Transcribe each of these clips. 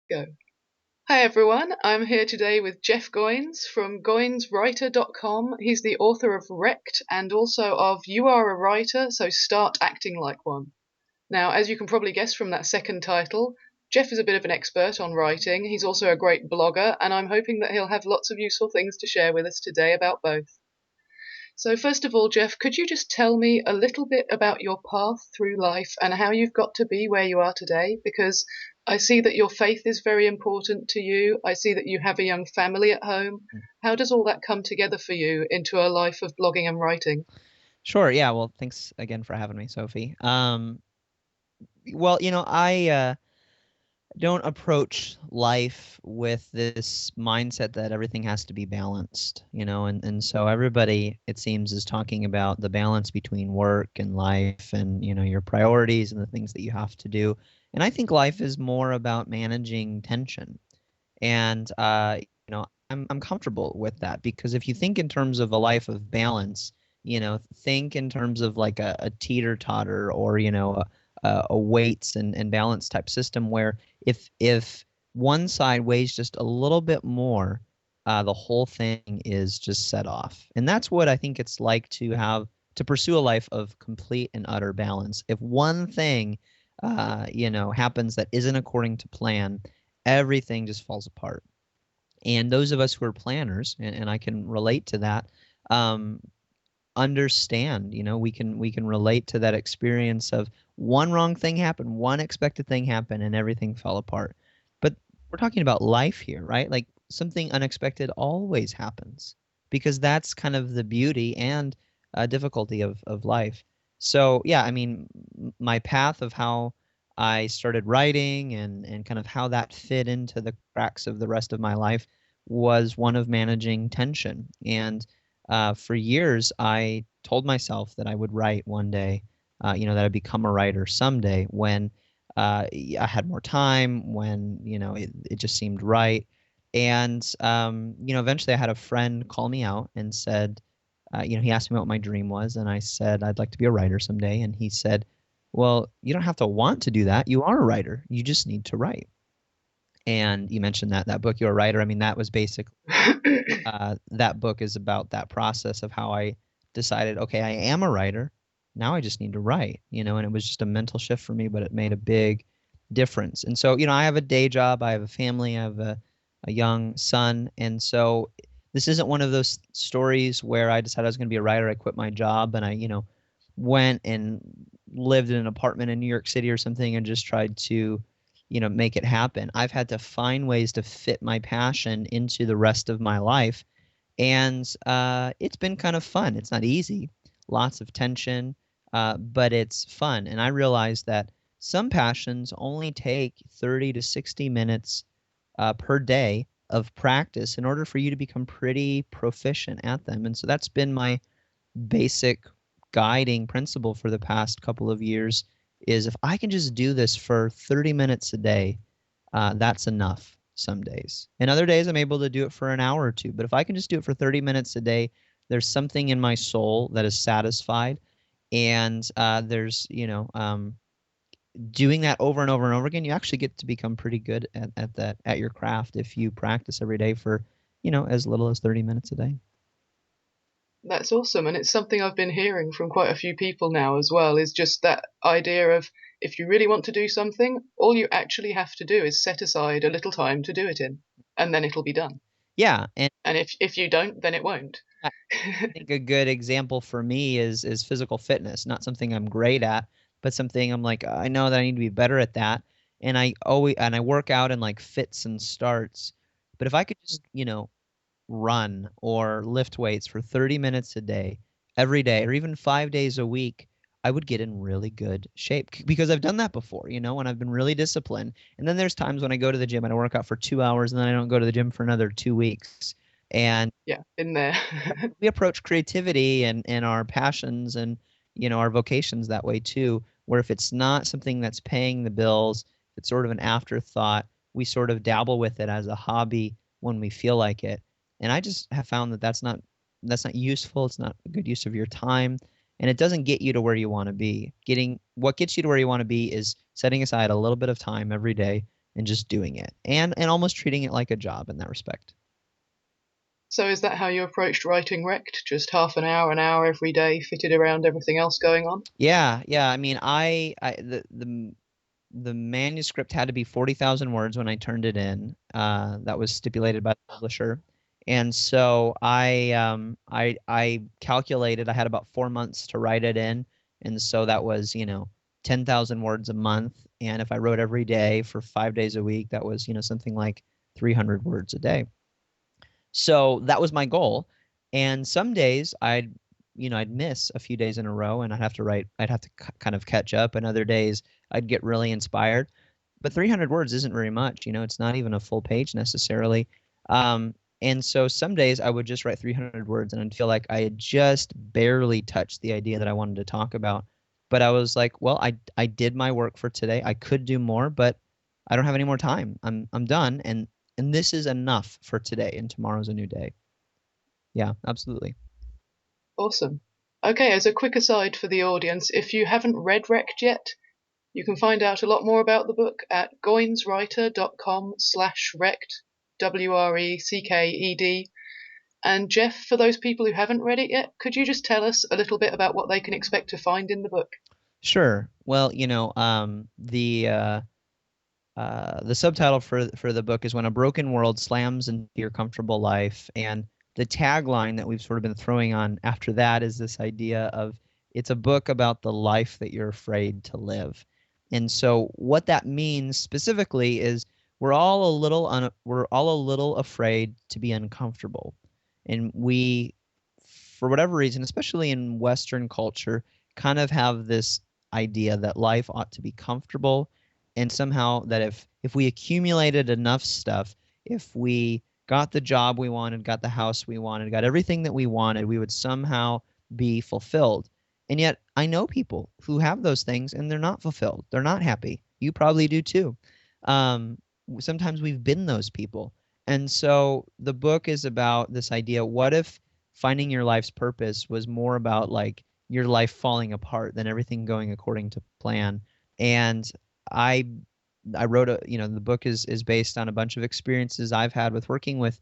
Go. Hi everyone, I'm here today with Jeff Goins from goinswriter.com. He's the author of Wrecked and also of You Are a Writer, so Start Acting Like One. Now, as you can probably guess from that second title, Jeff is a bit of an expert on writing. He's also a great blogger, and I'm hoping that he'll have lots of useful things to share with us today about both. So first of all, Jeff, could you just tell me a little bit about your path through life and how you've got to be where you are today? Because I see that your faith is very important to you. I see that you have a young family at home. How does all that come together for you into a life of blogging and writing? Sure. Yeah. Well, thanks again for having me, Sophie. Well, I don't approach life with this mindset that everything has to be balanced, and so everybody, it seems, is talking about the balance between work and life and, your priorities and the things that you have to do. And I think life is more about managing tension. And I'm comfortable with that because if you think in terms of a life of balance, think in terms of like a teeter-totter or a weights and balance type system where if one side weighs just a little bit more, the whole thing is just set off. And that's what I think it's like to pursue a life of complete and utter balance. If one thing happens that isn't according to plan, everything just falls apart. And those of us who are planners, and I can relate to that, um, understand. We can relate to that experience of one wrong thing happened, one expected thing happened, and everything fell apart. But we're talking about life here, right? Like something unexpected always happens because that's kind of the beauty and difficulty of life. So yeah, I mean, my path of how I started writing and kind of how that fit into the cracks of the rest of my life was one of managing tension. And for years, I told myself that I would write one day, that I'd become a writer someday when I had more time, when, it just seemed right. And, eventually I had a friend call me out and said, he asked me what my dream was. And I said, I'd like to be a writer someday. And he said, well, you don't have to want to do that. You are a writer. You just need to write. And you mentioned that book, You're a Writer. I mean, that was basically that book is about that process of how I decided, okay, I am a writer. Now I just need to write, and it was just a mental shift for me, but it made a big difference. And so, I have a day job, I have a family, I have a young son. And so this isn't one of those stories where I decided I was going to be a writer. I quit my job and I, went and lived in an apartment in New York City or something and just tried to make it happen. I've had to find ways to fit my passion into the rest of my life. And it's been kind of fun. It's not easy, lots of tension, but it's fun. And I realized that some passions only take 30 to 60 minutes per day of practice in order for you to become pretty proficient at them. And so that's been my basic guiding principle for the past couple of years is if I can just do this for 30 minutes a day, that's enough some days. And other days I'm able to do it for an hour or two. But if I can just do it for 30 minutes a day, there's something in my soul that is satisfied. And there's, doing that over and over and over again, you actually get to become pretty good at your craft if you practice every day for, as little as 30 minutes a day. That's awesome. And it's something I've been hearing from quite a few people now as well, is just that idea of if you really want to do something, all you actually have to do is set aside a little time to do it in, and then it'll be done. Yeah, and And if you don't, then it won't. I think a good example for me is physical fitness. Not something I'm great at, but something I'm like, I know that I need to be better at that. And I work out in like fits and starts. But if I could just, run or lift weights for 30 minutes a day, every day, or even 5 days a week, I would get in really good shape because I've done that before, when I've been really disciplined. And then there's times when I go to the gym and I work out for 2 hours and then I don't go to the gym for another 2 weeks. And Yeah, in there. we approach creativity and our passions and our vocations that way too, where if it's not something that's paying the bills, it's sort of an afterthought, we sort of dabble with it as a hobby when we feel like it. And I just have found that that's not useful. It's not a good use of your time, and it doesn't get you to where you want to be. Getting what gets you to where you want to be is setting aside a little bit of time every day and just doing it and almost treating it like a job in that respect. So is that how you approached writing Wrecked? Just half an hour every day, fitted around everything else going on? Yeah, yeah. I mean, the manuscript had to be 40,000 words when I turned it in. That was stipulated by the publisher. And so I calculated I had about 4 months to write it in. And so that was, 10,000 words a month. And if I wrote every day for 5 days a week, that was, something like 300 words a day. So that was my goal. And some days I'd miss a few days in a row and I'd have to kind of catch up. And other days I'd get really inspired. But 300 words isn't very much, it's not even a full page necessarily. And so some days I would just write 300 words and I'd feel like I had just barely touched the idea that I wanted to talk about. But I was like, well, I did my work for today. I could do more, but I don't have any more time. I'm done. And this is enough for today, and tomorrow's a new day. Yeah, absolutely. Awesome. Okay, as a quick aside for the audience, if you haven't read Wrecked yet, you can find out a lot more about the book at goinswriter.com/wrecked, WRECKED. And Jeff, for those people who haven't read it yet, could you just tell us a little bit about what they can expect to find in the book? Sure. Well, the subtitle for the book is "When a Broken World Slams into Your Comfortable Life," and the tagline that we've sort of been throwing on after that is this idea of it's a book about the life that you're afraid to live. And so what that means specifically is we're all a little afraid to be uncomfortable. And we, for whatever reason, especially in Western culture, kind of have this idea that life ought to be comfortable, and somehow that if we accumulated enough stuff, if we got the job we wanted, got the house we wanted, got everything that we wanted, we would somehow be fulfilled. And yet I know people who have those things and they're not fulfilled. They're not happy. You probably do too. Um, Sometimes we've been those people. And so the book is about this idea, what if finding your life's purpose was more about like your life falling apart than everything going according to plan? And I I wrote the book is based on a bunch of experiences I've had with working with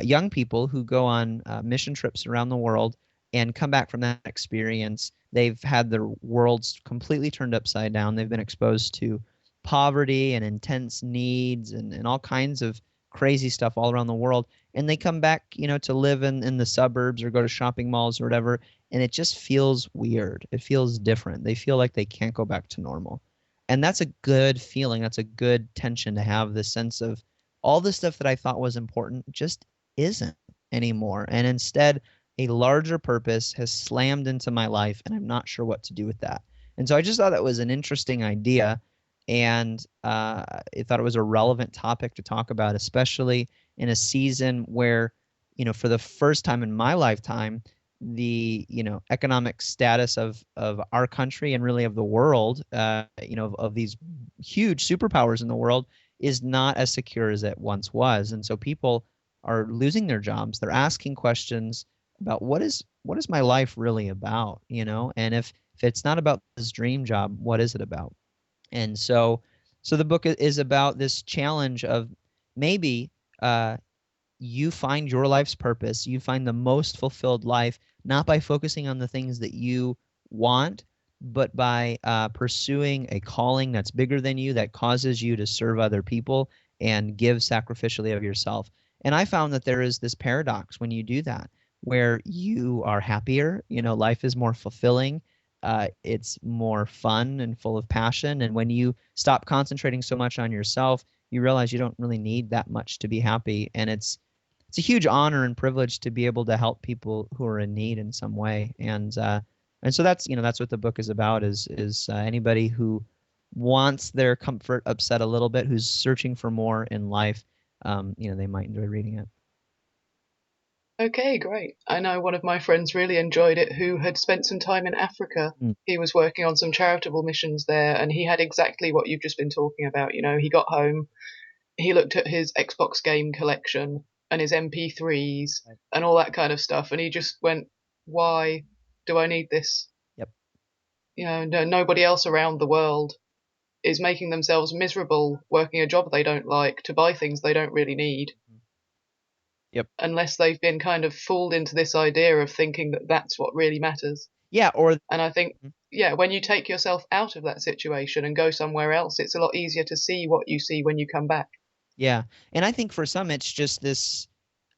young people who go on mission trips around the world and come back from that experience. They've had their worlds completely turned upside down. They've been exposed to poverty and intense needs and all kinds of crazy stuff all around the world. And they come back, to live in the suburbs or go to shopping malls or whatever. And it just feels weird. It feels different. They feel like they can't go back to normal. And that's a good feeling. That's a good tension to have, this sense of all the stuff that I thought was important just isn't anymore. And instead, a larger purpose has slammed into my life, and I'm not sure what to do with that. And so I just thought that was an interesting idea. And I thought it was a relevant topic to talk about, especially in a season where, for the first time in my lifetime, the economic status of our country and really of the world, of these huge superpowers in the world, is not as secure as it once was. And so people are losing their jobs. They're asking questions about what is my life really about, and if it's not about this dream job, what is it about? And so the book is about this challenge of maybe uh, you find your life's purpose, you find the most fulfilled life, not by focusing on the things that you want, but by pursuing a calling that's bigger than you, that causes you to serve other people and give sacrificially of yourself. And I found that there is this paradox when you do that, where you are happier, life is more fulfilling. It's more fun and full of passion. And when you stop concentrating so much on yourself, you realize you don't really need that much to be happy. And it's a huge honor and privilege to be able to help people who are in need in some way. And so that's what the book is about, is anybody who wants their comfort upset a little bit, who's searching for more in life. They might enjoy reading it. Okay, great. I know one of my friends really enjoyed it who had spent some time in Africa. Mm, He was working on some charitable missions there, and he had exactly what you've just been talking about. He got home, he looked at his Xbox game collection and his MP3s right. and all that kind of stuff, and he just went, "Why do I need this?" Yep. Nobody else around the world is making themselves miserable working a job they don't like to buy things they don't really need, Yep. unless they've been kind of fooled into this idea of thinking that that's what really matters. Yeah, or And I think, yeah, when you take yourself out of that situation and go somewhere else, it's a lot easier to see what you see when you come back. yeah. And I think for some it's just this,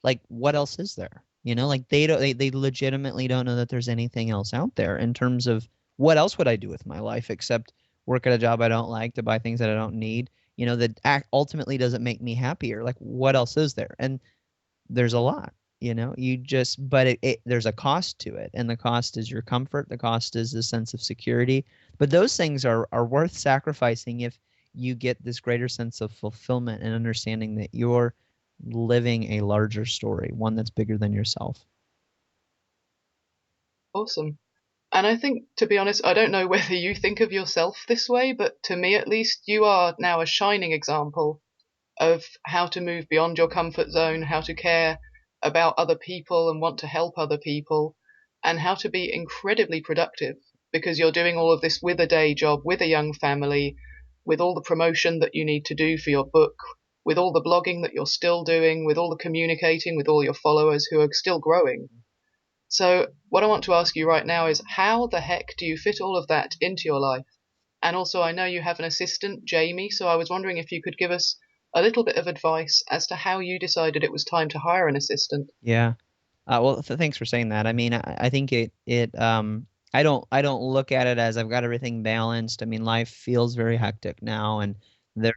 like, what else is there? You know, like they legitimately don't know that there's anything else out there in terms of what else would I do with my life except work at a job I don't like, to buy things that I don't need, you know, that ultimately doesn't make me happier. Like, what else is there? And there's a lot, you know, you just, but there's a cost to it. And the cost is your comfort. The cost is the sense of security. But those things are worth sacrificing if you get this greater sense of fulfillment and understanding that you're living a larger story, one that's bigger than yourself. Awesome. And I think, to be honest, I don't know whether you think of yourself this way, but to me at least, you are now a shining example of how to move beyond your comfort zone, how to care about other people and want to help other people, and how to be incredibly productive because you're doing all of this with a day job, with a young family, with all the promotion that you need to do for your book, with all the blogging that you're still doing, with all the communicating with all your followers who are still growing. So, what I want to ask you right now is how the heck do you fit all of that into your life? And also, I know you have an assistant, Jamie, so I was wondering if you could give us a little bit of advice as to how you decided it was time to hire an assistant. Yeah. Well, thanks for saying that. I mean, I think I don't look at it as I've got everything balanced. I mean, life feels very hectic now, and they're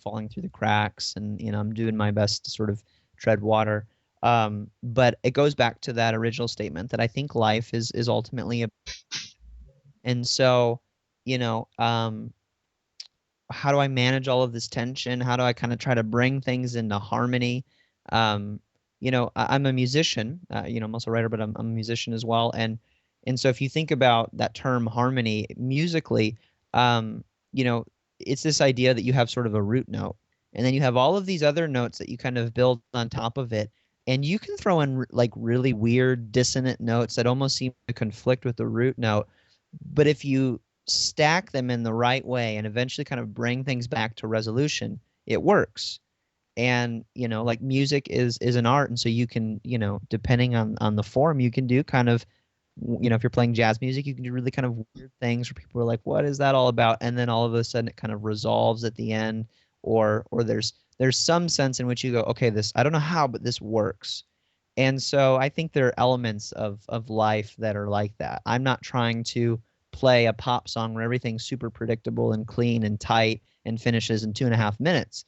falling through the cracks, and you know, I'm doing my best to sort of tread water. But it goes back to that original statement that I think life is ultimately a, and so, you know, how do I manage all of this tension? How do I kind of try to bring things into harmony? Um, you know, I'm a musician. You know, I'm also a writer, but I'm a musician as well. And so if you think about that term harmony musically, um, you know, it's this idea that you have sort of a root note, and then you have all of these other notes that you kind of build on top of it, and you can throw in like really weird dissonant notes that almost seem to conflict with the root note. But if you stack them in the right way and eventually kind of bring things back to resolution, it works. And you know, like music is an art, and so you can, you know, depending on the form, you can do kind of, you know, if you're playing jazz music, you can do really kind of weird things where people are like, what is that all about? And then all of a sudden it kind of resolves at the end, or there's some sense in which you go, okay, this, I don't know how, but this works. And so I think there are elements of life that are like that. I'm not trying to play a pop song where everything's super predictable and clean and tight and finishes in 2.5 minutes.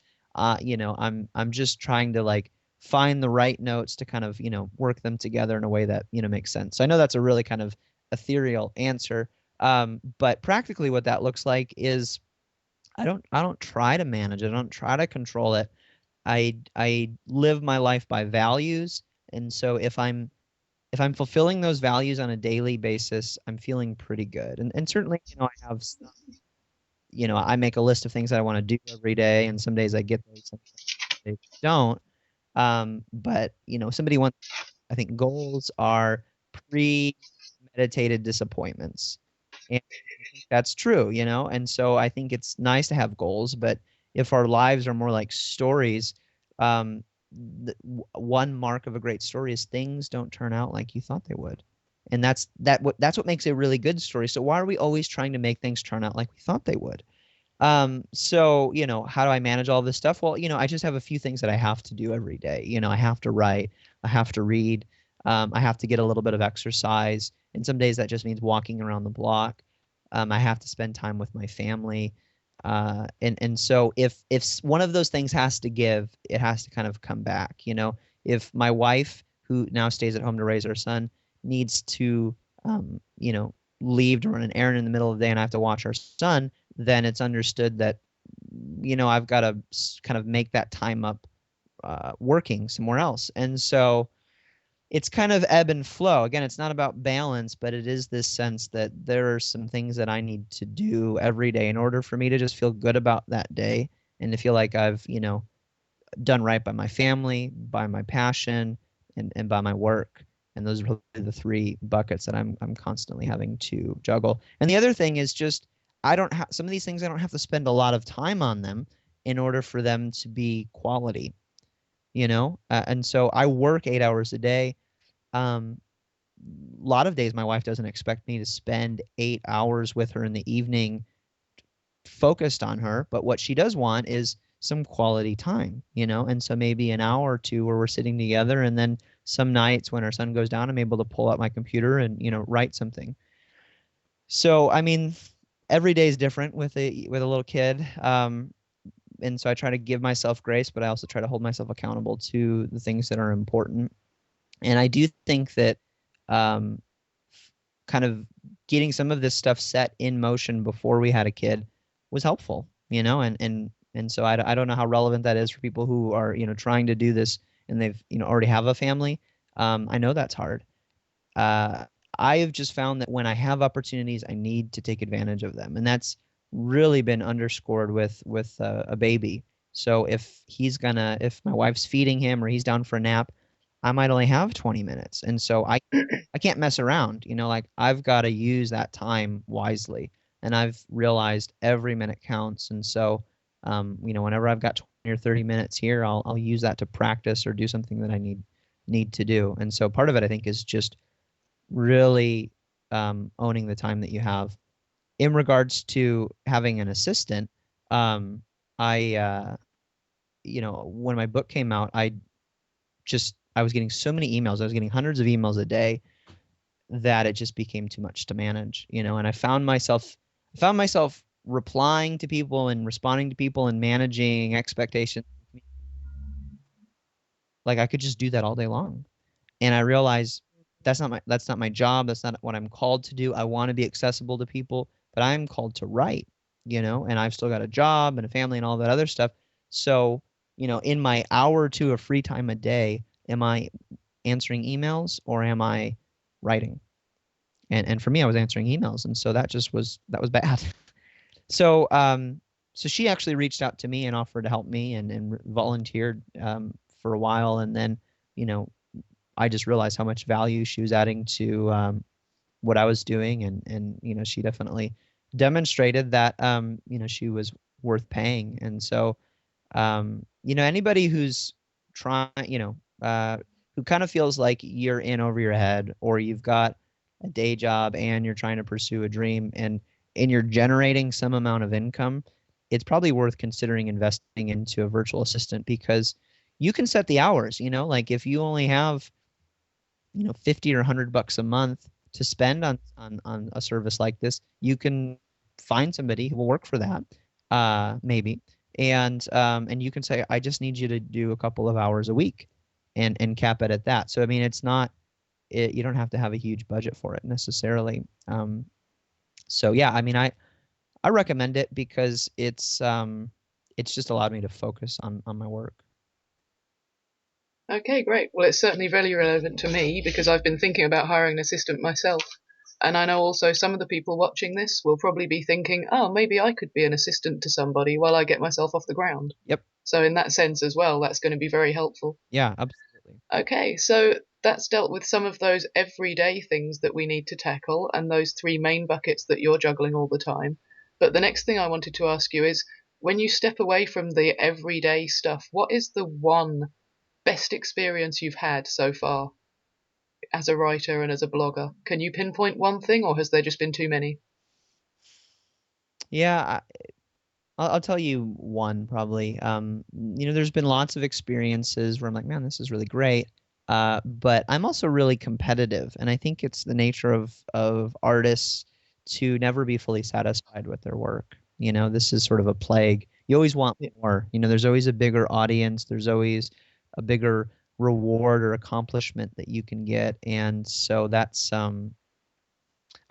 You know, I'm just trying to like find the right notes to kind of, you know, work them together in a way that, you know, makes sense. So I know that's a really kind of ethereal answer. But practically what that looks like is I don't try to manage it. I don't try to control it. I live my life by values, and so if I'm fulfilling those values on a daily basis, I'm feeling pretty good. And certainly, you know, I have, you know, I make a list of things that I want to do every day, and some days I get those, some days I don't. But you know, somebody wants, I think goals are premeditated disappointments. And I think that's true, you know? And so I think it's nice to have goals, but if our lives are more like stories, um, one mark of a great story is things don't turn out like you thought they would. And that's what makes a really good story. So why are we always trying to make things turn out like we thought they would? So, you know, how do I manage all this stuff? Well, you know, I just have a few things that I have to do every day. You know, I have to write, I have to read, I have to get a little bit of exercise. And some days that just means walking around the block. I have to spend time with my family. And so if one of those things has to give, it has to kind of come back. You know, if my wife, who now stays at home to raise our son, needs to, you know, leave to run an errand in the middle of the day and I have to watch our son, then it's understood that, you know, I've got to kind of make that time up working somewhere else. And so it's kind of ebb and flow. Again, it's not about balance, but it is this sense that there are some things that I need to do every day in order for me to just feel good about that day and to feel like I've, you know, done right by my family, by my passion, and by my work. And those are really the three buckets that I'm constantly having to juggle. And the other thing is just I don't have some of these things, I don't have to spend a lot of time on them in order for them to be quality, you know? And so I work 8 hours a day. Um, a lot of days my wife doesn't expect me to spend 8 hours with her in the evening focused on her, but what she does want is some quality time, you know? And so maybe an hour or two where we're sitting together, and then some nights when our sun goes down, I'm able to pull out my computer and, write something. So, I mean, every day is different with a little kid. And so I try to give myself grace, but I also try to hold myself accountable to the things that are important. And I do think that um, kind of getting some of this stuff set in motion before we had a kid was helpful, and so I don't know how relevant that is for people who are, trying to do this and they've, already have a family. I know that's hard. uh, I have just found that when I have opportunities, I need to take advantage of them, and that's really been underscored with a baby. So if my wife's feeding him or he's down for a nap, I might only have 20 minutes, and so I can't mess around. Like I've got to use that time wisely, and I've realized every minute counts, and so whenever I've got 20 or 30 minutes here, I'll use that to practice or do something that I need to do. And so part of it, I think, is just really owning the time that you have. In regards to having an assistant, um, when my book came out, I was getting so many emails. I was getting hundreds of emails a day that it just became too much to manage, and I found myself replying to people and responding to people and managing expectations. Like I could just do that all day long. And I realize that's not my job. That's not what I'm called to do. I want to be accessible to people, but I'm called to write, and I've still got a job and a family and all that other stuff. So, in my hour or two of free time a day, am I answering emails or am I writing? And for me, I was answering emails, and so that was bad. So so she actually reached out to me and offered to help me and volunteered for a while, and then you know I just realized how much value she was adding to what I was doing, and she definitely demonstrated that she was worth paying. And so anybody who's trying, who kind of feels like you're in over your head, or you've got a day job and you're trying to pursue a dream, and you're generating some amount of income, it's probably worth considering investing into a virtual assistant, because you can set the hours, like if you only have 50 or 100 bucks a month to spend on a service like this, you can find somebody who will work for that, maybe, and you can say, I just need you to do a couple of hours a week, and cap it at that. So I mean, you don't have to have a huge budget for it necessarily. So yeah, I mean, I recommend it because it's just allowed me to focus on my work. Okay, great. Well, it's certainly very relevant to me because I've been thinking about hiring an assistant myself. And I know also some of the people watching this will probably be thinking, oh, maybe I could be an assistant to somebody while I get myself off the ground. Yep. So, in that sense as well, that's going to be very helpful. Yeah, absolutely. Okay, so that's dealt with some of those everyday things that we need to tackle and those three main buckets that you're juggling all the time. But the next thing I wanted to ask you is when you step away from the everyday stuff, what is the one best experience you've had so far as a writer and as a blogger? Can you pinpoint one thing, or has there just been too many? Yeah, I'll tell you one probably. There's been lots of experiences where I'm like, man, this is really great. But I'm also really competitive, and I think it's the nature of artists to never be fully satisfied with their work. This is sort of a plague. You always want Yeah. more. There's always a bigger audience. There's always a bigger reward or accomplishment that you can get, and so that's I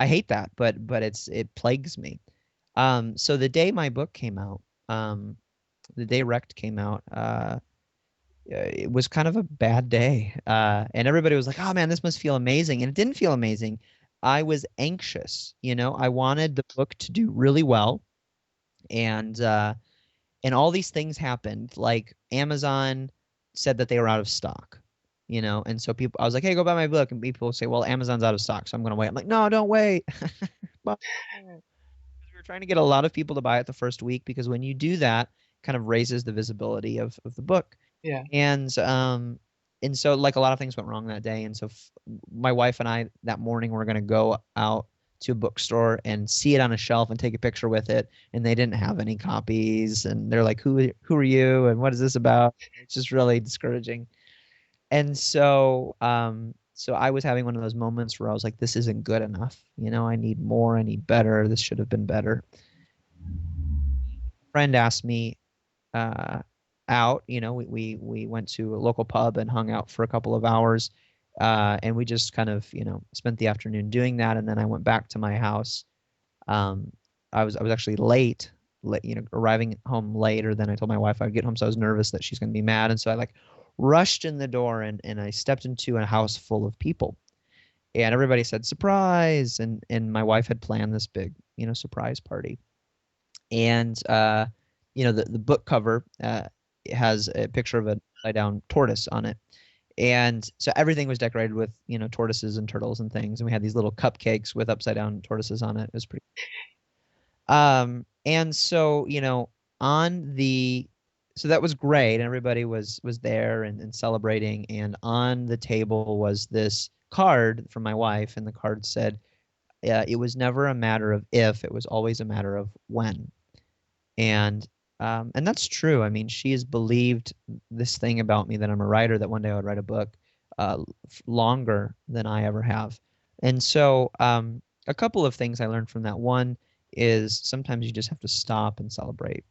hate that, but it plagues me. So the day my book came out, um, the day Wrecked came out, it was kind of a bad day. And everybody was like, "Oh man, this must feel amazing," and it didn't feel amazing. I was anxious. I wanted the book to do really well, and and all these things happened. Like Amazon said that they were out of stock. And so I was like, "Hey, go buy my book," and people say, "Well, Amazon's out of stock, so I'm going to wait." I'm like, "No, don't wait." But we're trying to get a lot of people to buy it the first week because when you do that, kind of raises the visibility of the book. Yeah. And and so like a lot of things went wrong that day. And so my wife and I that morning were going to go out to a bookstore and see it on a shelf and take a picture with it. And they didn't have any copies. And they're like, who are you? And what is this about? It's just really discouraging. And so so I was having one of those moments where I was like, this isn't good enough. You know, I need more, I need better. This should have been better. A friend asked me uh, out. You know, we went to a local pub and hung out for a couple of hours, and we just kind of spent the afternoon doing that. And then I went back to my house. Um, I was actually late, arriving home later than I told my wife I'd get home. So I was nervous that she's going to be mad, and so I like rushed in the door and I stepped into a house full of people. And everybody said surprise, and my wife had planned this big, surprise party. And the book cover has a picture of an upside down tortoise on it, and so everything was decorated with tortoises and turtles and things, and we had these little cupcakes with upside down tortoises on it. It was pretty. And so on the so that was great, and everybody was there and celebrating, and on the table was this card from my wife, and the card said, it was never a matter of if, it was always a matter of when. And that's true. I mean, she has believed this thing about me that I'm a writer, that one day I would write a book, longer than I ever have. And so, a couple of things I learned from that. One is sometimes you just have to stop and celebrate.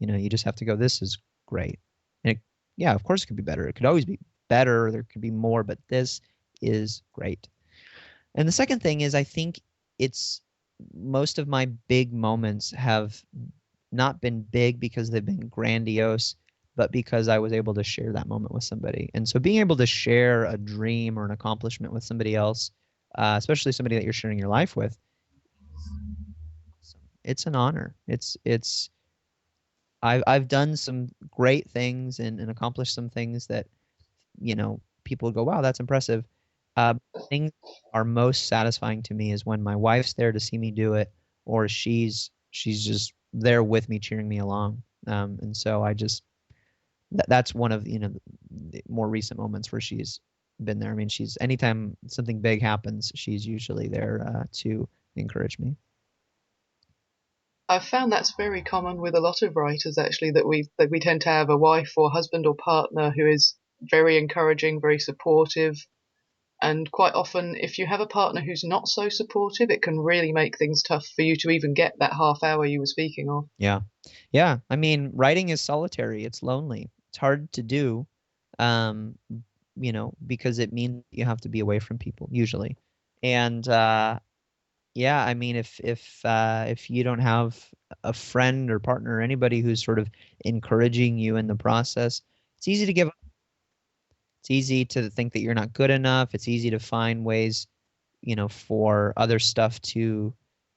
You just have to go, this is great. And yeah, of course it could be better. It could always be better. There could be more, but this is great. And the second thing is, I think it's most of my big moments have not been big because they've been grandiose, but because I was able to share that moment with somebody. And so being able to share a dream or an accomplishment with somebody else, especially somebody that you're sharing your life with, it's an honor. I've done some great things and accomplished some things that people go, wow, that's impressive. Things are most satisfying to me is when my wife's there to see me do it, or she's just there with me, cheering me along. And so I just that's one of the more recent moments where she's been there. I mean, she's anytime something big happens, she's usually there to encourage me. I've found that's very common with a lot of writers actually, that we tend to have a wife or husband or partner who is very encouraging, very supportive. And quite often, if you have a partner who's not so supportive, it can really make things tough for you to even get that half hour you were speaking of. Yeah. Yeah. I mean, writing is solitary. It's lonely. It's hard to do, um, because it means you have to be away from people usually. And yeah, I mean, if you don't have a friend or partner or anybody who's sort of encouraging you in the process, it's easy to give up. It's easy to think that you're not good enough. It's easy to find ways, for other stuff to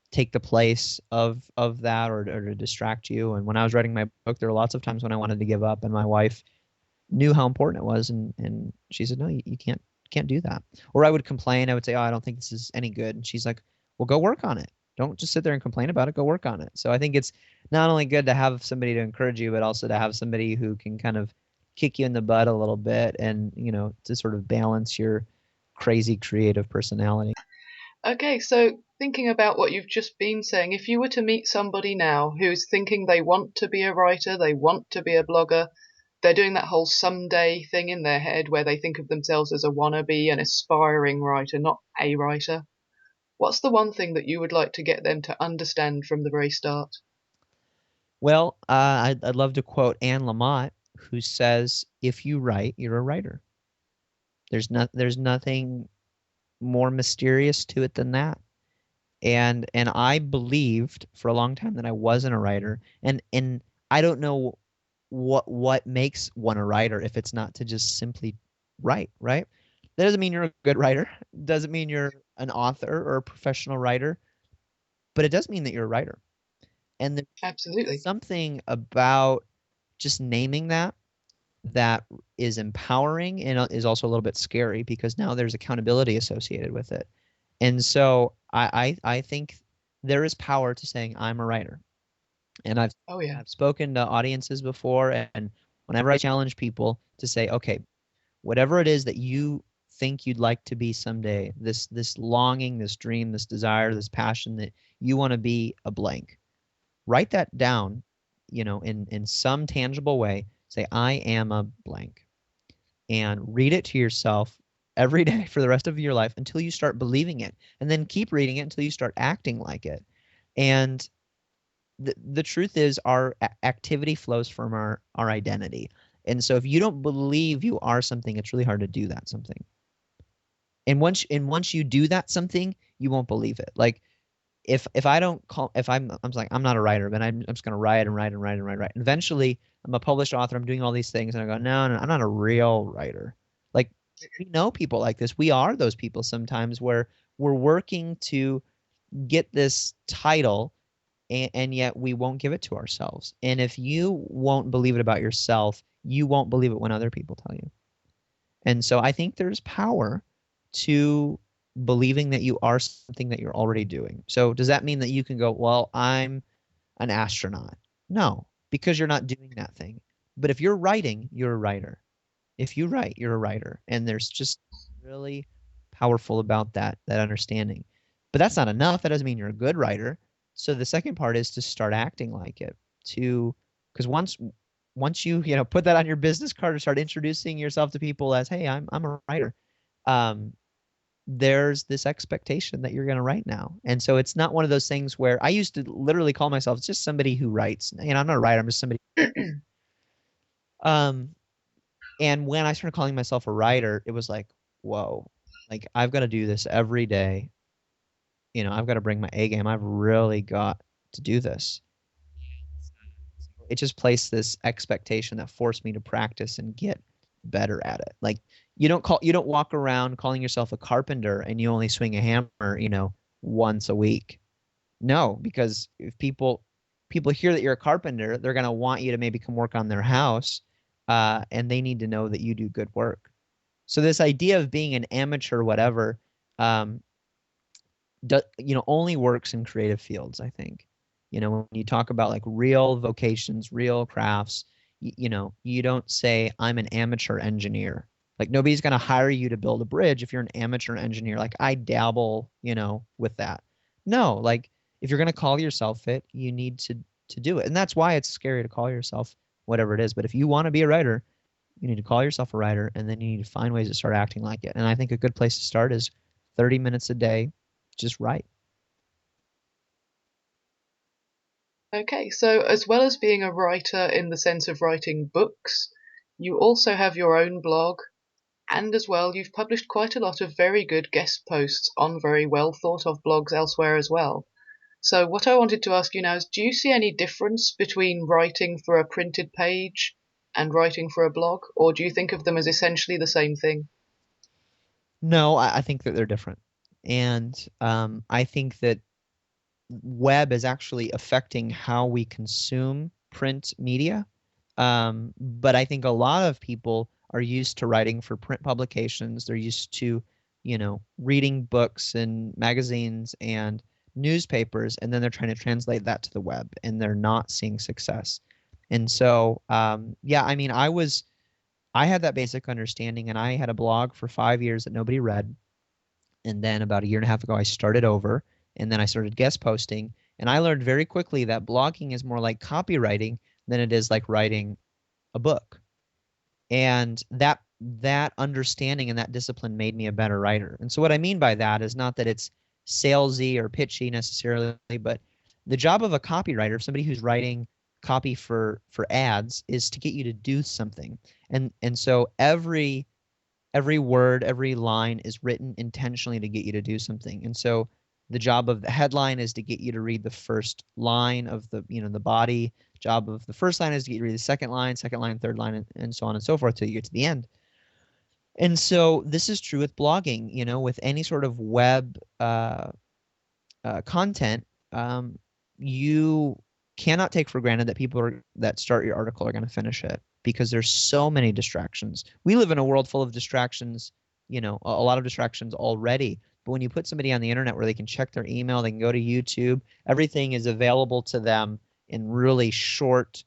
take the place of that, or to distract you. And when I was writing my book, there were lots of times when I wanted to give up, and my wife knew how important it was, and she said, no, you can't do that. Or I would complain. I would say, oh, I don't think this is any good, and she's like, well, go work on it. Don't just sit there and complain about it. Go work on it. So I think it's not only good to have somebody to encourage you, but also to have somebody who can kind of kick you in the butt a little bit, and to sort of balance your crazy creative personality. Okay, so thinking about what you've just been saying, if you were to meet somebody now who's thinking they want to be a writer, they want to be a blogger, they're doing that whole someday thing in their head where they think of themselves as a wannabe, an aspiring writer, not a writer. What's the one thing that you would like to get them to understand from the very start? Well, I'd love to quote Anne Lamott, who says, "If you write, you're a writer." There's nothing more mysterious to it than that. And I believed for a long time that I wasn't a writer, and I don't know what makes one a writer if it's not to just simply write, right? That doesn't mean you're a good writer. Doesn't mean you're an author or a professional writer, but it does mean that you're a writer. And there's Absolutely. something about just naming that is empowering and is also a little bit scary because now there's accountability associated with it. And so I think there is power to saying I'm a writer. And Oh yeah. I've spoken to audiences before, and whenever I challenge people to say, okay, whatever it is that you think you'd like to be someday, this longing, this dream, this desire, this passion that you want to be a blank, write that down, in some tangible way. Say, I am a blank, and read it to yourself every day for the rest of your life until you start believing it, and then keep reading it until you start acting like it. And the truth is, our activity flows from our identity. And so if you don't believe you are something, it's really hard to do that something. And once you do that something, you won't believe it. Like, if I don't call, if I'm like, I'm not a writer, but I'm just gonna write and write and write and write. And eventually I'm a published author, I'm doing all these things, and I go, no, no, I'm not a real writer. Like, we know people like this. We are those people sometimes where we're working to get this title, and yet we won't give it to ourselves. And if you won't believe it about yourself, you won't believe it when other people tell you. And so I think there's power to believing that you are something that you're already doing. So does that mean that you can go, well, I'm an astronaut? No, because you're not doing that thing. But if you're writing, you're a writer. If you write, you're a writer. And there's just really powerful about that understanding. But that's not enough. That doesn't mean you're a good writer. So the second part is to start acting like it. To Because once you put that on your business card or start introducing yourself to people as, hey, I'm a writer, um, there's this expectation that you're going to write now. And so it's not one of those things where I used to literally call myself just somebody who writes. I'm not a writer. I'm just somebody. Um, and when I started calling myself a writer, it was like, whoa, like I've got to do this every day. I've got to bring my A game. I've really got to do this. It just placed this expectation that forced me to practice and get better at it. Like, you don't walk around calling yourself a carpenter and you only swing a hammer, once a week. No, because if people hear that you're a carpenter, they're gonna want you to maybe come work on their house, and they need to know that you do good work. So this idea of being an amateur, whatever, um, only works in creative fields, I think. When you talk about like real vocations, real crafts, you don't say I'm an amateur engineer. Like, nobody's going to hire you to build a bridge if you're an amateur engineer. Like, I dabble, with that. No, like, if you're going to call yourself it, you need to do it. And that's why it's scary to call yourself whatever it is. But if you want to be a writer, you need to call yourself a writer, and then you need to find ways to start acting like it. And I think a good place to start is 30 minutes a day, just write. Okay, so as well as being a writer in the sense of writing books, you also have your own blog, and as well, you've published quite a lot of very good guest posts on very well thought of blogs elsewhere as well. So, what I wanted to ask you now is, do you see any difference between writing for a printed page and writing for a blog, or do you think of them as essentially the same thing? No, I think that they're different. And I think that web is actually affecting how we consume print media. But I think a lot of people are used to writing for print publications. They're used to, reading books and magazines and newspapers, and then they're trying to translate that to the web, and they're not seeing success. And so, yeah, I mean, I had that basic understanding, and I had a blog for 5 years that nobody read. And then about a year and a half ago, I started over, and then I started guest posting. And I learned very quickly that blogging is more like copywriting than it is like writing a book. And that understanding and that discipline made me a better writer. And so what I mean by that is not that it's salesy or pitchy necessarily, but the job of a copywriter, somebody who's writing copy for ads, is to get you to do something. And so every word, every line is written intentionally to get you to do something. And so the job of the headline is to get you to read the first line of the body. Job of the first line is to get you to read the second line, third line, and so on and so forth till you get to the end. And so this is true with blogging, with any sort of web content. You cannot take for granted that that start your article are going to finish it, because there's so many distractions. We live in a world full of distractions, a lot of distractions already. But when you put somebody on the internet where they can check their email, they can go to YouTube, everything is available to them in really short,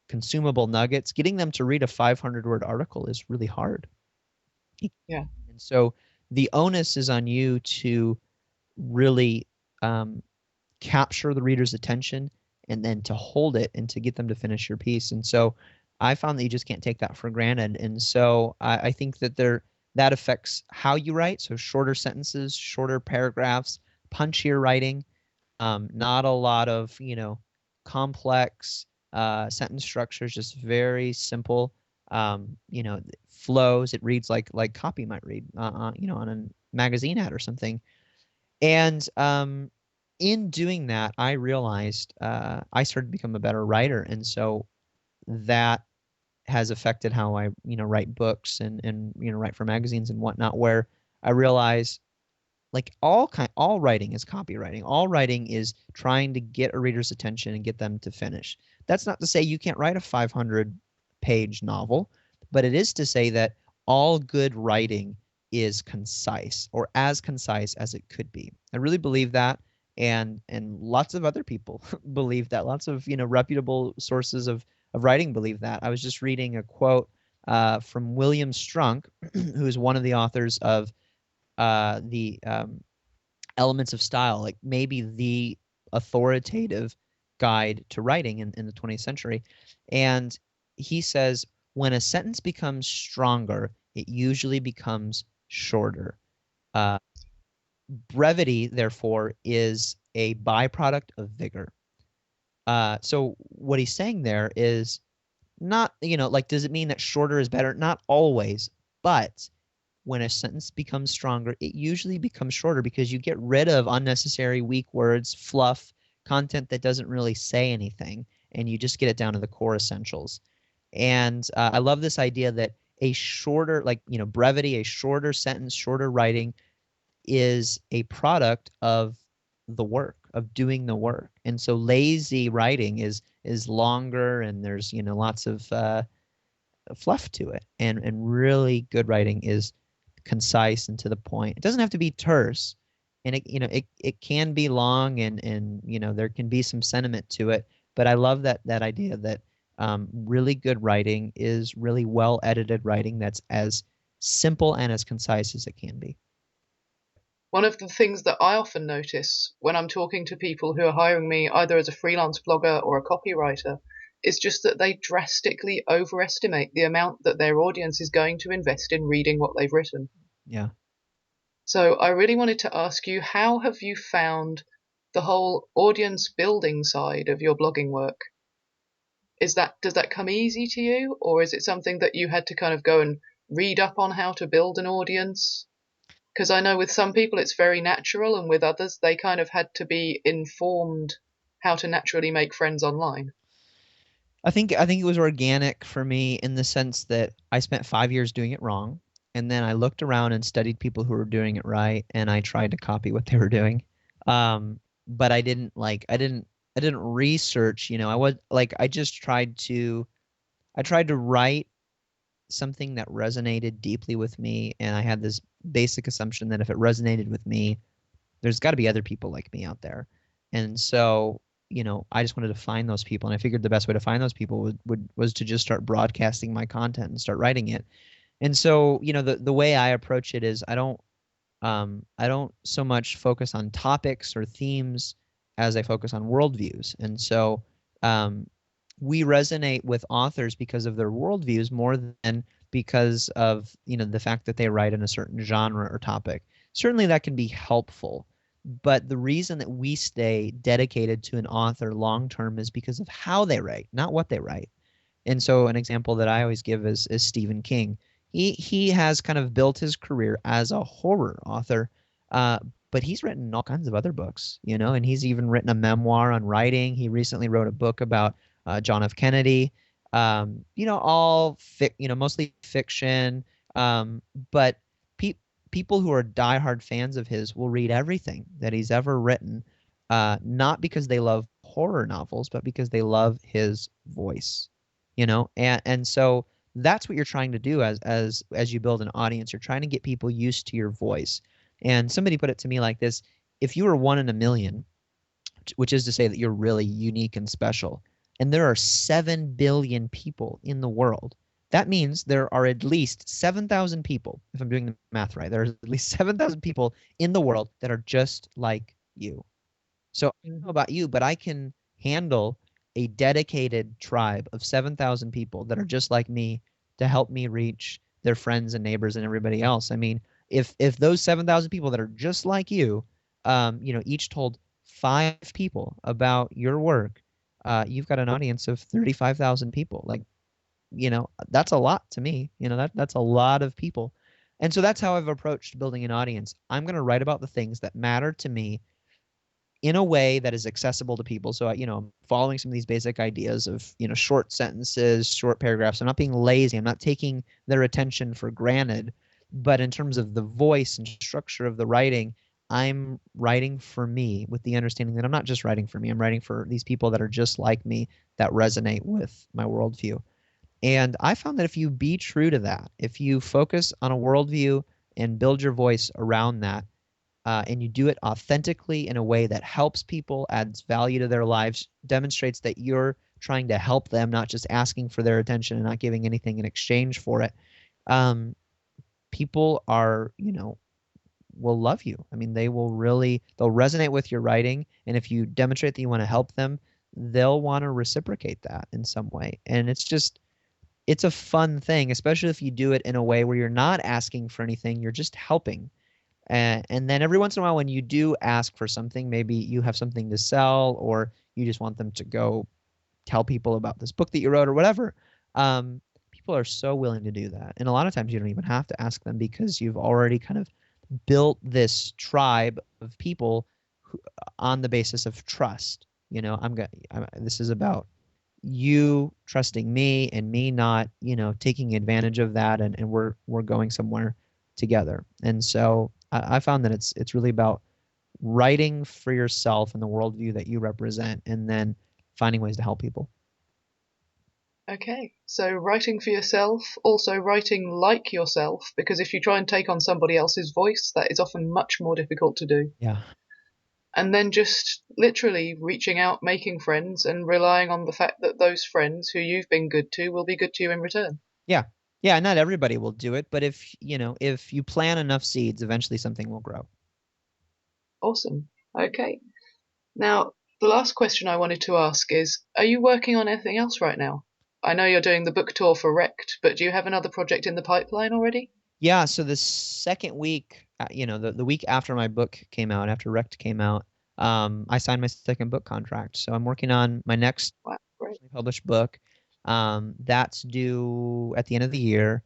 consumable nuggets. Getting them to read a 500-word article is really hard. Yeah. And so the onus is on you to really um, capture the reader's attention and then to hold it and to get them to finish your piece. And so I found that you just can't take that for granted. And so I think that that affects how you write. So shorter sentences, shorter paragraphs, punchier writing, not a lot of, complex sentence structures, just very simple, flows. It reads like copy might read, on a magazine ad or something. And in doing that, I realized I started to become a better writer, and so that has affected how I, write books and write for magazines and whatnot. Where I realize like all writing is copywriting. All writing is trying to get a reader's attention and get them to finish. That's not to say you can't write a 500-page novel, but it is to say that all good writing is concise, or as concise as it could be. I really believe that, and lots of other people believe that. Lots of, reputable sources of writing believe that. I was just reading a quote from William Strunk, who is one of the authors of the Elements of Style, like maybe the authoritative guide to writing in the 20th century. And he says, when a sentence becomes stronger, it usually becomes shorter. Uh, Brevity, therefore, is a byproduct of vigor. So what he's saying there is not, like, does it mean that shorter is better? Not always, but when a sentence becomes stronger, it usually becomes shorter because you get rid of unnecessary weak words, fluff, content that doesn't really say anything, and you just get it down to the core essentials. And I love this idea that a shorter, like, brevity, a shorter sentence, shorter writing is a product of the work, of doing the work. And so lazy writing is longer, and there's, lots of fluff to it. And really good writing is concise and to the point. It doesn't have to be terse, and it can be long, and there can be some sentiment to it. But I love that idea that really good writing is really well edited writing that's as simple and as concise as it can be. One of the things that I often notice when I'm talking to people who are hiring me either as a freelance blogger or a copywriter is just that they drastically overestimate the amount that their audience is going to invest in reading what they've written. Yeah. So I really wanted to ask you, how have you found the whole audience building side of your blogging work? Does that come easy to you, or is it something that you had to kind of go and read up on how to build an audience? Because I know with some people it's very natural, and with others they kind of had to be informed how to naturally make friends online. I think it was organic for me in the sense that I spent 5 years doing it wrong, and then I looked around and studied people who were doing it right, and I tried to copy what they were doing. But I didn't research. I was like I tried to write something that resonated deeply with me, and I had this basic assumption that if it resonated with me, there's got to be other people like me out there. And so, I just wanted to find those people. And I figured the best way to find those people was to just start broadcasting my content and start writing it. And so, the way I approach it is I don't so much focus on topics or themes as I focus on worldviews. And so, um, we resonate with authors because of their worldviews more than because of, the fact that they write in a certain genre or topic. Certainly that can be helpful, but the reason that we stay dedicated to an author long term is because of how they write, not what they write. And so an example that I always give is Stephen King. He has kind of built his career as a horror author, uh, but he's written all kinds of other books, and he's even written a memoir on writing. He recently wrote a book about John F. Kennedy. Mostly fiction, but pe- people who are diehard fans of his will read everything that he's ever written, not because they love horror novels, but because they love his voice. And so that's what you're trying to do as you build an audience. You're trying to get people used to your voice. And somebody put it to me like this: if you were one in a million, which is to say that you're really unique and special, and there are 7 billion people in the world, that means there are at least 7,000 people, if I'm doing the math right, there's at least 7,000 people in the world that are just like you. So I don't know Mhm. about you, but I can handle a dedicated tribe of 7,000 people that are just like me to help me reach their friends and neighbors and everybody else. I mean, if those 7,000 people that are just like you, each told 5 people about your work, you've got an audience of 35,000 people. Like, that's a lot to me. That's a lot of people. And so that's how I've approached building an audience. I'm going to write about the things that matter to me in a way that is accessible to people. So, I'm following some of these basic ideas of, short sentences, short paragraphs. I'm not being lazy. I'm not taking their attention for granted. But in terms of the voice and structure of the writing, I'm writing for me with the understanding that I'm not just writing for me. I'm writing for these people that are just like me that resonate with my worldview. And I found that if you be true to that, if you focus on a worldview and build your voice around that, and you do it authentically in a way that helps people, adds value to their lives, demonstrates that you're trying to help them, not just asking for their attention and not giving anything in exchange for it. Um, People will love you. I mean, they'll resonate with your writing. And if you demonstrate that you want to help them, they'll want to reciprocate that in some way. And it's a fun thing, especially if you do it in a way where you're not asking for anything, you're just helping. And then every once in a while, when you do ask for something, maybe you have something to sell or you just want them to go tell people about this book that you wrote or whatever. People are so willing to do that. And a lot of times you don't even have to ask them because you've already kind of built this tribe of people on the basis of trust. This is about you trusting me and me not, taking advantage of that, and we're going somewhere together. And so I found that it's really about writing for yourself and the worldview that you represent, and then finding ways to help people. Okay, so writing for yourself, also writing like yourself, because if you try and take on somebody else's voice, that is often much more difficult to do. Yeah. And then just literally reaching out, making friends, and relying on the fact that those friends who you've been good to will be good to you in return. Yeah. Yeah, not everybody will do it, but if you plant enough seeds, eventually something will grow. Awesome. Okay. Now, the last question I wanted to ask is, are you working on anything else right now? I know you're doing the book tour for Rect, but do you have another project in the pipeline already? Yeah, so the second week, the week after my book came out, after Rect came out, I signed my second book contract. So I'm working on my next Wow, great. published book. That's due at the end of the year,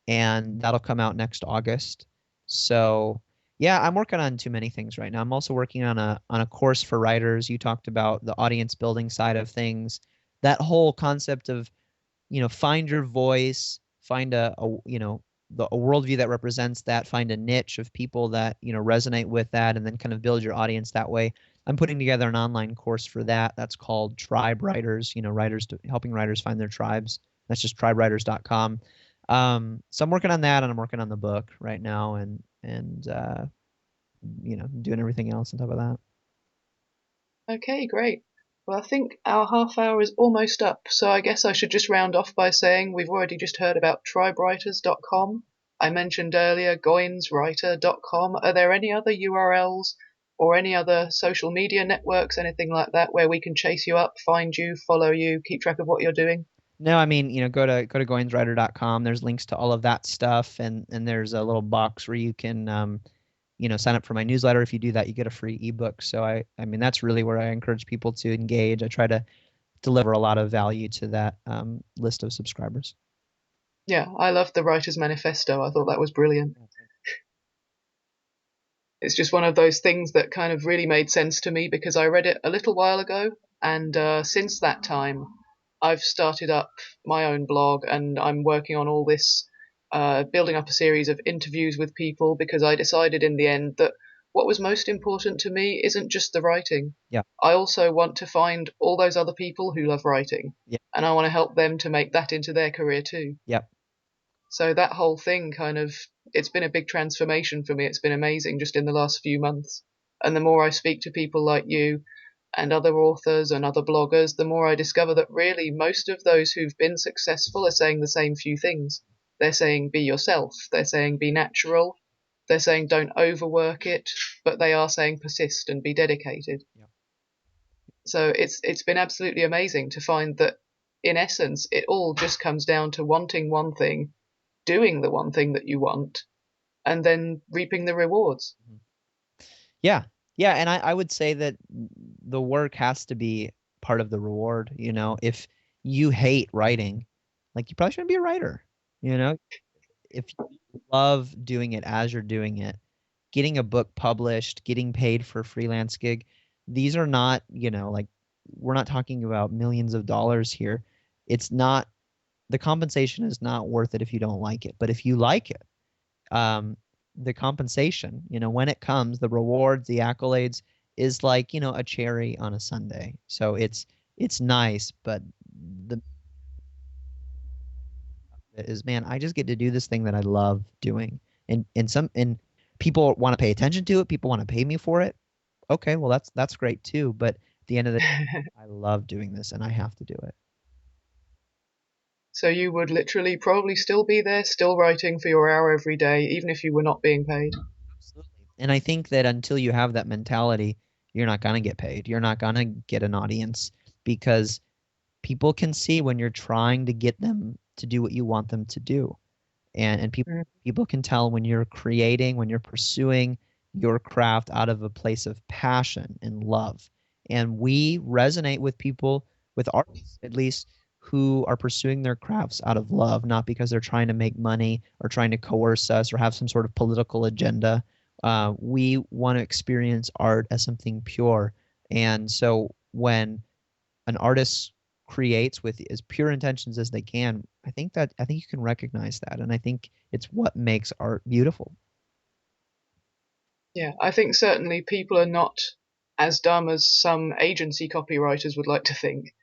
and that'll come out next August. So yeah, I'm working on too many things right now. I'm also working on a course for writers. You talked about the audience building side of things. That whole concept of, find your voice, find a worldview that represents that, find a niche of people that, resonate with that, and then kind of build your audience that way. I'm putting together an online course for that. That's called Tribe Writers, helping writers find their tribes. That's just tribewriters.com. So I'm working on that, and I'm working on the book right now, and doing everything else on top of that. Okay, great. Well, I think our half hour is almost up, so I guess I should just round off by saying we've already just heard about tribewriters.com. I mentioned earlier goinswriter.com. Are there any other URLs or any other social media networks, anything like that, where we can chase you up, find you, follow you, keep track of what you're doing? No, I mean, go to goinswriter.com. There's links to all of that stuff, and there's a little box where you can sign up for my newsletter. If you do that, you get a free ebook. So I mean, that's really where I encourage people to engage. I try to deliver a lot of value to that list of subscribers. Yeah, I love the Writer's Manifesto. I thought that was brilliant. It's just one of those things that kind of really made sense to me because I read it a little while ago, and since that time, I've started up my own blog and I'm working on all this, building up a series of interviews with people because I decided in the end that what was most important to me isn't just the writing. Yeah, I also want to find all those other people who love writing, yeah, and I want to help them to make that into their career too. yeah. So that whole thing kind of, it's been a big transformation for me. It's been amazing just in the last few months. And the more I speak to people like you and other authors and other bloggers, the more I discover that really most of those who've been successful are saying the same few things. They're saying be yourself. They're saying be natural. They're saying don't overwork it, but they are saying persist and be dedicated. Yeah. So it's been absolutely amazing to find that in essence it all just comes down to wanting one thing, doing the one thing that you want, and then reaping the rewards. Mhm. Yeah. Yeah, and I would say that the work has to be part of the reward, you know. If you hate writing, like you probably shouldn't be a writer, you know. If you love doing it as you're doing it, getting a book published, getting paid for a freelance gig, these are not, you know, like we're not talking about millions of dollars here. It's not, the compensation is not worth it if you don't like it. But if you like it, um, the compensation, you know, when it comes, the rewards, the accolades is like, you know, a cherry on a sundae. So it's nice, but the is, man, I just get to do this thing that I love doing. And people want to pay attention to it, people want to pay me for it. Okay, well that's great too, but at the end of the day, I love doing this and I have to do it. So you would literally probably still be there, still writing for your hour every day, even if you were not being paid. Absolutely. And I think that until you have that mentality, you're not going to get paid. You're not going to get an audience because people can see when you're trying to get them to do what you want them to do. And Mm. people can tell when you're creating, when you're pursuing your craft out of a place of passion and love. And we resonate with people, with artists at least, who are pursuing their crafts out of love, not because they're trying to make money or trying to coerce us or have some sort of political agenda. We want to experience art as something pure. And so when an artist creates with as pure intentions as they can, I think you can recognize that, and I think it's what makes art beautiful. Yeah, I think certainly people are not as dumb as some agency copywriters would like to think,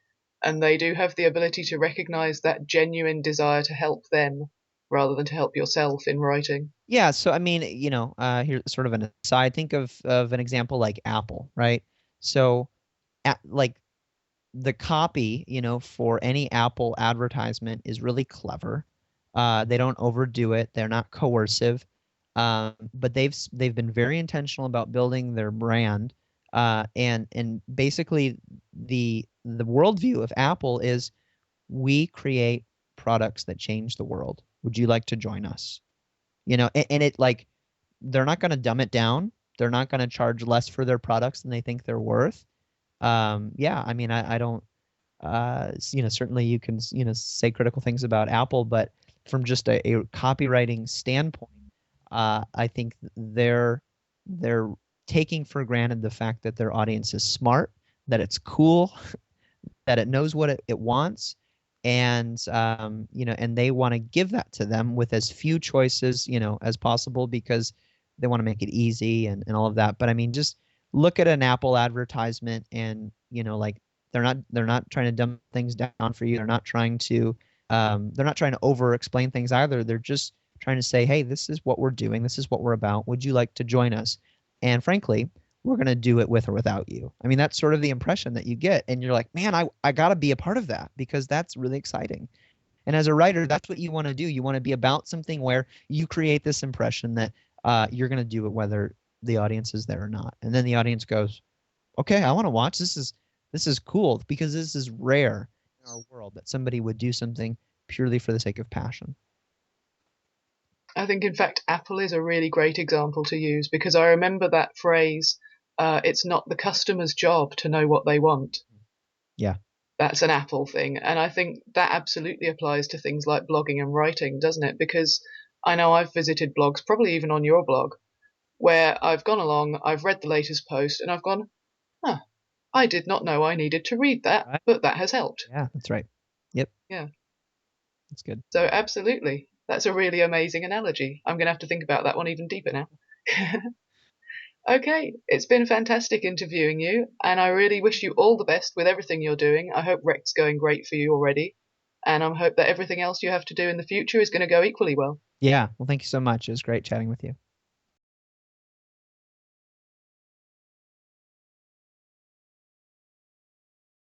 and they do have the ability to recognize that genuine desire to help them rather than to help yourself in writing. Yeah, so I mean, you know, here's sort of an aside. Think of an example like Apple, right? So, like the copy, you know, for any Apple advertisement is really clever. They don't overdo it. They're not coercive, but they've been very intentional about building their brand. And basically, the worldview of Apple is we create products that change the world. Would you like to join us? You know, and it like they're not going to dumb it down. They're not going to charge less for their products than they think they're worth. Yeah, I mean, I don't you know, certainly you can, you know, say critical things about Apple, but from just a copywriting standpoint, I think they're taking for granted the fact that their audience is smart, that it's cool, that it knows what it wants, and you know, and they want to give that to them with as few choices, you know, as possible because they want to make it easy and all of that. But I mean, just look at an Apple advertisement and, you know, like they're not trying to dumb things down for you. They're not trying to over explain things either. They're just trying to say, hey, this is what we're doing. This is what we're about. Would you like to join us? And frankly, we're going to do it with or without you. I mean, that's sort of the impression that you get. And you're like, man, I got to be a part of that because that's really exciting. And as a writer, that's what you want to do. You want to be about something where you create this impression that you're going to do it whether the audience is there or not. And then the audience goes, okay, I want to watch. This is cool because this is rare in our world that somebody would do something purely for the sake of passion. I think, in fact, Apple is a really great example to use because I remember that phrase, it's not the customer's job to know what they want. Yeah. That's an Apple thing. And I think that absolutely applies to things like blogging and writing, doesn't it? Because I know I've visited blogs, probably even on your blog, where I've gone along, I've read the latest post, and I've gone, huh, I did not know I needed to read that, Right. but that has helped. Yeah, that's right. Yep, Yeah. that's good. So, absolutely. That's a really amazing analogy. I'm going to have to think about that one even deeper now. Okay, it's been fantastic interviewing you, and I really wish you all the best with everything you're doing. I hope Rec's going great for you already. and I hope that everything else you have to do in the future is going to go equally well. Yeah. Well, thank you so much. It was great chatting with you.